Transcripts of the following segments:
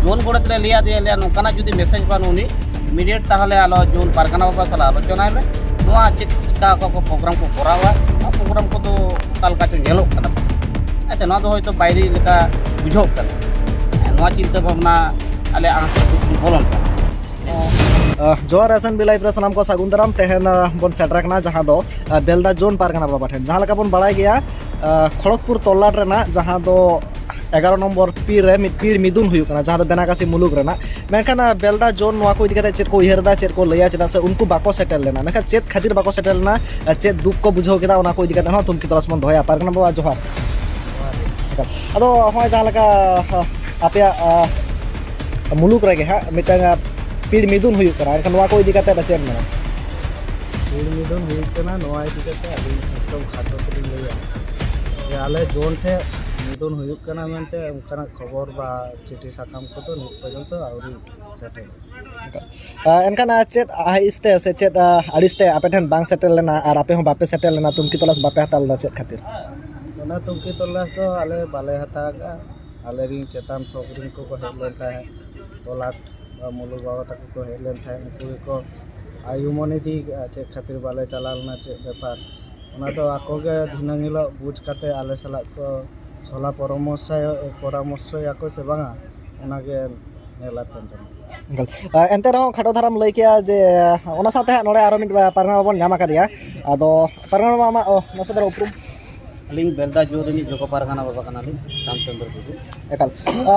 zone गोड़े ले लिया दिया लिया नौकाना जुदी मैसेज बानू उनी इमीडिएट ताहले आलो जोन पारगाना बाबा साला आलोचना में नोआ चिका को प्रोग्राम को करावा प्रोग्राम को तो तालका चो नेलो कना अच्छा नोआ दो होय तो बायरी लेका बुझो कना नोआ चिंता भावना आले आंसर को बोलन जोहार एसन बिलाइफ रे सनाम को सागुन दाराम तेहन बन सेटरकना जहां दो बेलदा जोन पारगाना बाबा ठेन जहां लका बन बाड़ाय गया खड़गपुर तोलाट रेना जहां दो 11 नम्बर पीर रे पीर मिदुन हुयु कना जहां दो बेनाकासी मुलुक रेना मेनखान बेलदा जोन नोआ को इदि कते चेत को उयहरदा चेत को लैया चेदा से उनको बाको सेटल लेना मेनखान चेत खातिर बाको सेटल लेना चेत दुख को बुझाव केदा ओना को इदि कते तुम की तलास मन दोया पारगाना बाबा जोहार अदो होय जहां लका आपया मुलुक रेगे हा मिटांगा पीड़ मिदुन हुयु कना एनखान नोआ को इदि कते चेत मेना पीड़ मिदुन हुयु कना नोआ इदि कते अभी एकदम खातो तरी लैया जे आले जोन थे मिदुन हुयु कना मेनते उनकाना खबर बा चिठी साकाम को तो नित पर्यंत आउरी सेटल एनखान चेत आइस्ते से चेत अड़िस्ते आपे ठेन बांग सेटल लेना और आपे हो बापे सेटल लेना तुमकी तलाश बापे हताल दा चेत खातिर ओना तुमकी तलाश तो आले बाले हता का आले रिंग चेतान थोकरिंग को हेज लेन थाहे तोलाट मुलुक बाबा तक को हेज लेन थाहे उनको को आयुमनी दी चेत खातिर बाले चलालना चेत बेपार ओना तो आको के धिनांग हिलो बुझ काते आले सला को सला परामर्श याको से बांगा ओना के नेला तन एंते रहो खाटो धाराम लई किया जे ओना साथे नोडे आरो मिट पारगाना बाबन नामा का दिया आदो पारगाना बाबा नसे दर उपरुम अलिंग बेलदा जोरनी जोको पारगाना बाबा कना लिंग रामचंद्र गुरु एकाल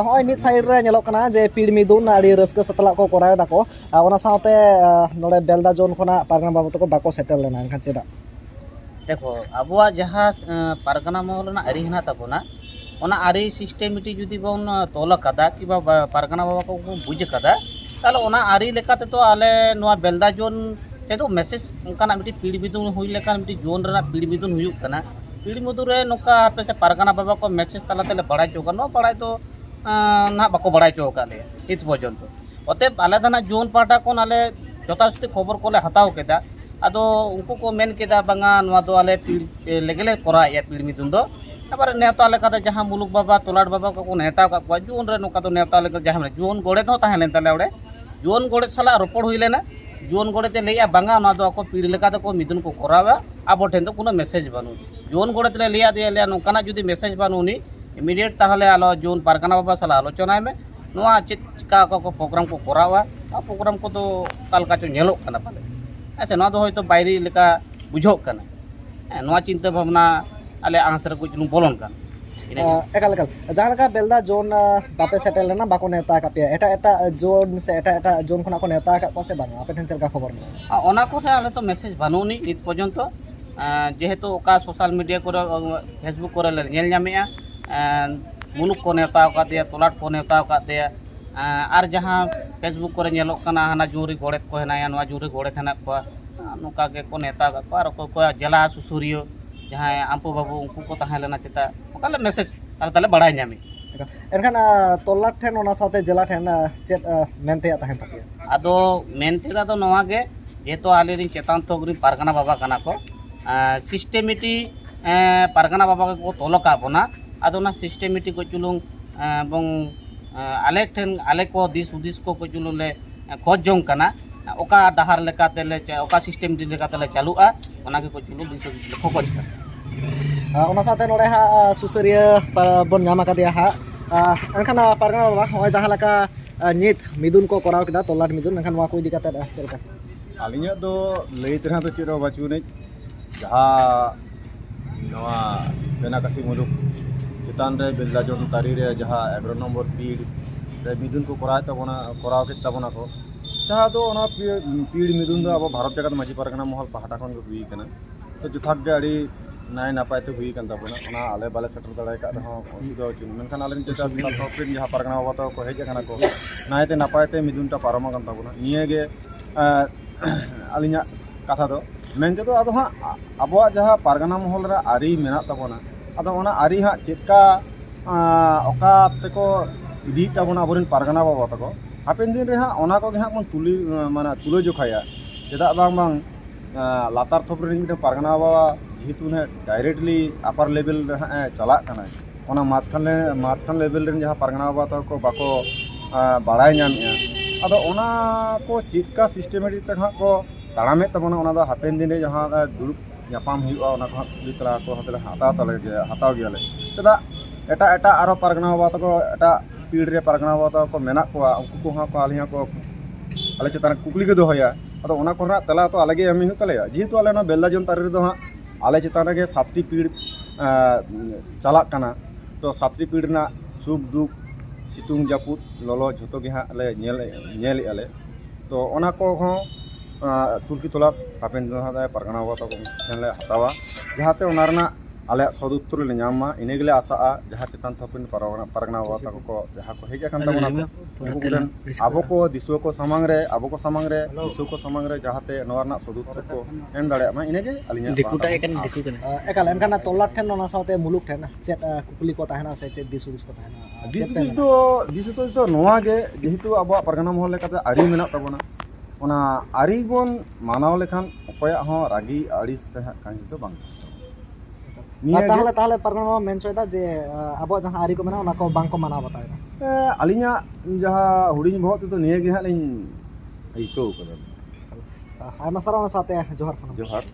होय मिट साइड रे नेलो कना जे पीड़ मिदुन आड़ी रस्क सतला को कराय दाको ओना साथे नोडे बेलदा जोन खना पारगाना बाबा तको बाको सेटल लेना एनखान चेदा देखो अबुआ जहाँ पारगाना महल आरी हेना ताबोना ओना आरी सिस्टेमिटी जुदी बन तोल कदा कि पारगाना बाबा को बुझ कदा ताले ओना आरी लेकाते तो आले नोआ बेलदा जोन तेदो मैसेज उनकाना मिटी पीड़ मिदुन हुई लेकान मिटी जोन रे पीड़ मिदुन हुयु कना पीड़ मिदुन रे नोका आपे से पारगाना बाबा को मैसेज तालाते ले बड़ाय चोका नो बड़ाय तो ना बाको बड़ाय चोका ले इत पर्यंत ओते आले दाना जोन पाटा कोन आले जथास्थिति खबर कोले हताव केदा आदो उनको को मेन केदा बांगा नोआ दो आले पीड़ लेगेले कोरा या पीड़ मिदुन दो अबार नेता लेका जहाँ मुलुक बाबा तोलाट बाबा को नेता का जोन रे नोका तो नेता लेका जहाँ जोन गोड़े तो ताहें लेन ताले ओडे जोन गोड़े साला रोपड़ हुई लेना जोन गोड़े ते लेया बांगा ना दो ako पीड़ लेका तो को मिदुन को कोरावा अब ठेन तो कोनो मैसेज बानु जोन गोड़े ते लिया दिया लिया नोकाना जुदी मैसेज बानु नी इमीडिएट ताहले आलो जोन पारगाना बाबा साला आलोचना में नोआ चिका को प्रोग्राम को कोरावा प्रोग्राम को तो कालका चो नेलो कना पाले अच्छा नोआ दो होय तो बायरी लेका बुझो कना नोआ चिंता भावना आले आंसर को चुनु बोलन कान एकाल एकाल जहां लका बेलदा जोन बापे सेटल लेना बाको नेता का पे एटा जोन से एटा जोन खना को नेता का को से बांगा आपे ठेन चलका खबर में ओना को आले तो मैसेज बानुनी नित पर्यंत जेहेतु ओका सोशल मीडिया को फेसबुक को नेल नामेया मुलुक को नेता का दिया तोलाट को नेता का दिया आर जहां फेसबुक को नेलोक कना हाना जोरी गोड़े को हेनाया नोआ जोरी गोड़े थना को नोका के को नेता का आर को जिला सुसुरियो जहाँ आंपो बाबू उनको को ताहें लेना चेता ओकाले मैसेज ताले बड़ाय नामी एनखान तोलाट ठेन ओना साथे जिला ठेन चेत मेनते ताहें तापिया आदो मेनते दा तो नोआ गे जेतो आले रिन चेतान थोगरी पारगाना बाबा कना को सिस्टेमिटी पारगाना बाबा को तोलो का बोना आदो ना सिस्टेमिटी को चुलुंग बंग आले ठेन आले को दिस उदिस को चुलुं ले खोज जों कना ओका डहार लेकाते ले ओका सिस्टेमिटी लेकाते ले चालुआ ओना के को चुलुं दिस उदिस ले खोज का ओना साथे नोडे हा सुसरिया बन नामा का दिया हा एनखान पारगाना बाबा होय जहां लका नित मिदुन को कराव केदा तोलाट मिदुन एनखान वा को इदि काते चलका आलिया दो लई तरह तो चिरो बाचुने जहाँ नवा बेनाकासी मुलुक चितान रे बेलदा जोन तारी रे जहाँ 11 नम्बर पीड़ रे मिदुन को कराव के तबना को जहाँ दो ओना पीड़ मिदुन दो अब भारत जगत माजी पारगाना महल पहाटा खन को हुई कना तो जुथाक गे अड़ी नाय नापाय तो हुई कन तबना ओना आले बाले सेटल दड़ाय का रहो दो चिन मेनखान आले चेता बिना टॉपिक जहाँ पारगाना बाबा तो को हेज कना को नायते नापायते मिदुन टा पारमा कन तबना निये गे अलिया कथा दो मेनते तो आदो हाँ अबवा जहाँ पारगाना महल रे आरी मेना तबना आदो ओना आरी हाँ चेका ओका तेको इदी तबना अबरेन पारगाना बाबा तको हापेन दिन रे हाँ ओना को गे हाँ बन तुली माने तुलो जोखाया चेदा बांग लातार थोप रे मिटे पारगाना बाबा जेहेतु ने डायरेक्टली अपर लेवल रे हाँ चला कना ओना माछखान लेवल रे जहाँ पारगाना बाबा तको बाको ᱵᱟᱲᱟᱭ ᱧᱟᱢᱮᱜᱼᱟ ᱟᱫᱚ ᱚᱱᱟ ᱠᱚ ᱪᱮᱫᱠᱟ ᱥᱤᱥᱴᱮᱢᱮᱴᱤᱠ ᱛᱮ ᱦᱟᱸᱜ ᱠᱚ ᱛᱟᱲᱟᱢᱮᱫ ᱛᱟᱵᱚᱱᱟ ᱚᱱᱟ ᱫᱚ ᱦᱟᱯᱮᱱ ᱫᱤᱱ ᱨᱮ ᱡᱟᱦᱟᱸ ᱫᱩᱲᱩᱵ ᱧᱟᱯᱟᱢ ᱦᱩᱭᱩᱜᱼᱟ ᱚᱱᱟ ᱠᱚ ᱦᱟᱸᱜ ᱠᱩᱞᱤ ᱛᱟᱞᱟ ᱠᱚ ᱦᱟᱛᱟᱣ ᱜᱮᱭᱟᱞᱮ ᱪᱮᱫᱟᱜ ᱮᱴᱟᱜ ᱟᱨᱚ ᱯᱟᱨᱜᱟᱱᱟ ᱵᱟᱵᱟ ᱛᱟᱠᱚ ᱮᱴᱟᱜ ᱯᱤᱲ ᱨᱮ ᱯᱟᱨᱜᱟᱱᱟ ᱵᱟᱵᱟ ᱛᱟᱠᱚ ᱢᱮᱱᱟᱜ ᱠᱚᱣᱟ ᱩᱱᱠᱩ ᱠᱚᱦᱚᱸ ᱠᱚ ᱟᱞᱮ ᱪᱮᱛᱟᱱ ᱨᱮ ᱠᱩᱠᱞᱤ ᱠᱚ ᱫᱚᱦᱚᱭᱟ ᱟᱫᱚ ᱚᱱᱟ ᱠᱚᱨᱮᱱᱟᱜ ᱛᱮᱞᱟ ᱛᱚ ᱟᱞᱮ ᱜᱮ ᱮᱢ ᱦᱩᱭᱩᱜ ᱛᱟᱞᱮᱭᱟ ᱡᱮᱦᱮᱛᱩ ᱟᱞᱮ ᱚᱱᱟ ᱵᱮᱞᱫᱟ ᱡᱚᱱ ᱛᱟᱹᱨᱤ ᱨᱮᱫᱚ ᱦᱟᱸᱜ ᱟᱞᱮ ᱪᱮᱛᱟᱱ ᱨᱮᱜᱮ 7টি ᱯᱤᱲ ᱪᱟᱞᱟᱜ ᱠᱟᱱᱟ ᱛᱚ 7টি ᱯᱤᱲ ᱨᱮᱱᱟᱜ ᱥᱩᱠ ᱫᱩᱠ ᱥᱤᱛᱩᱝ ᱡᱟᱹᱯᱩᱫ ᱞᱚᱞᱚ ᱡᱷᱚᱛᱚ ᱜᱮ ᱦᱟᱸᱜ ᱞᱮ ᱧᱮᱞᱮᱜᱼᱟ ᱞᱮ ᱛᱚ ᱚᱱᱟ ᱠᱚᱦᱚᱸ ᱛᱩᱞᱠᱷᱤ ᱛᱚᱞᱟᱥ ᱦᱟᱯᱮᱱ ᱫᱤᱱ ᱦᱟᱸᱜ ᱯᱟᱨᱜᱟᱱᱟ ᱵᱟᱵᱟ ᱛᱟᱠᱚ ᱴᱷᱮᱱ ᱞᱮ ᱦᱟᱛᱟᱣᱟ ᱡᱟᱦᱟᱸᱛᱮ ᱚᱱᱟ ᱨᱮᱱᱟᱜ ᱟᱞᱮᱭᱟᱜ ᱥᱚᱫ ᱩᱛᱛᱚᱨ ᱞᱮ ᱧᱟᱢ ᱢᱟ ᱤᱱᱟᱹ ᱜᱮᱞᱮ ᱟᱥᱟᱜᱼᱟ ᱡᱟᱦᱟᱸ ᱪᱮᱛᱟᱱ ᱛᱷᱚᱯᱤᱱ ᱯᱟᱨᱜᱟᱱᱟ ᱵᱟᱵᱟ ᱛᱟᱠᱚ ᱠᱚ ᱡᱟᱦᱟᱸ ᱠᱚ ᱦᱮᱡ ᱟᱠᱟᱱ ᱛᱟᱵᱚᱱᱟ ᱩᱱᱠᱩ ᱠᱚᱴᱷᱮᱱ ᱟᱵᱚ ᱠᱚ ᱫᱤᱥᱩᱣᱟᱹ ᱠᱚ ᱥᱟᱢᱟᱝ ᱨᱮ ᱫᱤᱥᱩᱣᱟᱹ ᱠᱚ ᱥᱟᱢᱟᱝ ᱨᱮ ᱡᱟᱦᱟᱸᱛᱮ ᱱᱚᱣᱟ ᱨᱮᱱᱟᱜ ᱥᱚᱫ ᱩᱛᱛᱚᱨ ᱠᱚ ᱮᱢ ᱫᱟᱲᱮᱭᱟᱜ ᱢᱟ ᱤᱱᱟᱹᱜᱮ ᱟᱹᱞᱤᱧᱟᱜ ᱮᱠᱟᱞ ᱮᱱᱠᱷᱟᱱ ᱛᱚᱞᱞᱟᱴ ᱴᱷᱮᱱ ᱚᱱᱟ ᱥᱟᱶᱛᱮ ᱢᱩᱞᱩᱠ ᱴᱷᱮᱱ ᱪᱮᱫ ᱠᱩᱠᱞᱤ ᱠᱚ ᱛᱟᱦᱮᱱᱟ ᱥᱮ ᱪᱮᱫ ᱫᱤᱥ ᱦᱩᱫᱤᱥ ᱠᱚ ᱛᱟᱦᱮᱱᱟ ᱫᱤᱥ ᱦᱩᱫᱤᱥ ᱫᱚ ᱱᱚᱣᱟ ᱜᱮ ᱡᱮᱦᱮᱛᱩ ᱟᱵᱚᱣᱟᱜ ᱯᱟᱨᱜᱟᱱᱟ ᱢᱚᱦᱚᱞ ᱞᱮᱠᱟᱛᱮ ᱟᱹᱨᱤ ᱢᱮᱱᱟᱜ ᱛᱟᱵᱚᱱᱟ ᱚᱱᱟ ᱟᱹᱨᱤ ᱵᱚᱱ ᱢᱟᱱᱟᱣ ᱞᱮᱠᱷᱟᱱ ᱚᱠᱚᱭᱟᱜ ᱦᱚᱸ ᱨᱟᱹᱜᱤ ᱟᱹᱲᱤᱥ ᱥᱮ ᱠᱟᱹᱦᱤᱥ ᱫᱚ ᱵᱟᱝ তাহলে পারগানা বাবা মেন চয়দা যে আবহাওয়া যাহা আরি কো মেনা ওনা কো বাং কো মানাও বাতায়না ᱟᱹᱞᱤᱧᱟᱜ ᱡᱟᱦᱟᱸ ᱦᱩᱰᱤᱧ ᱵᱚᱦᱚᱜ ᱛᱮᱫᱚ ᱱᱤᱭᱟᱹ ᱜᱮ ᱦᱟᱸᱜ ᱞᱤᱧ ᱟᱹᱭᱠᱟᱹᱣ ᱠᱟᱫᱟ ᱟᱭᱢᱟ ᱥᱟᱨᱦᱟᱣ ᱚᱱᱟ ᱥᱟᱶᱛᱮ ᱡᱚᱦᱟᱨ ᱥᱟᱱᱟᱢ ᱡᱚᱦᱟᱨ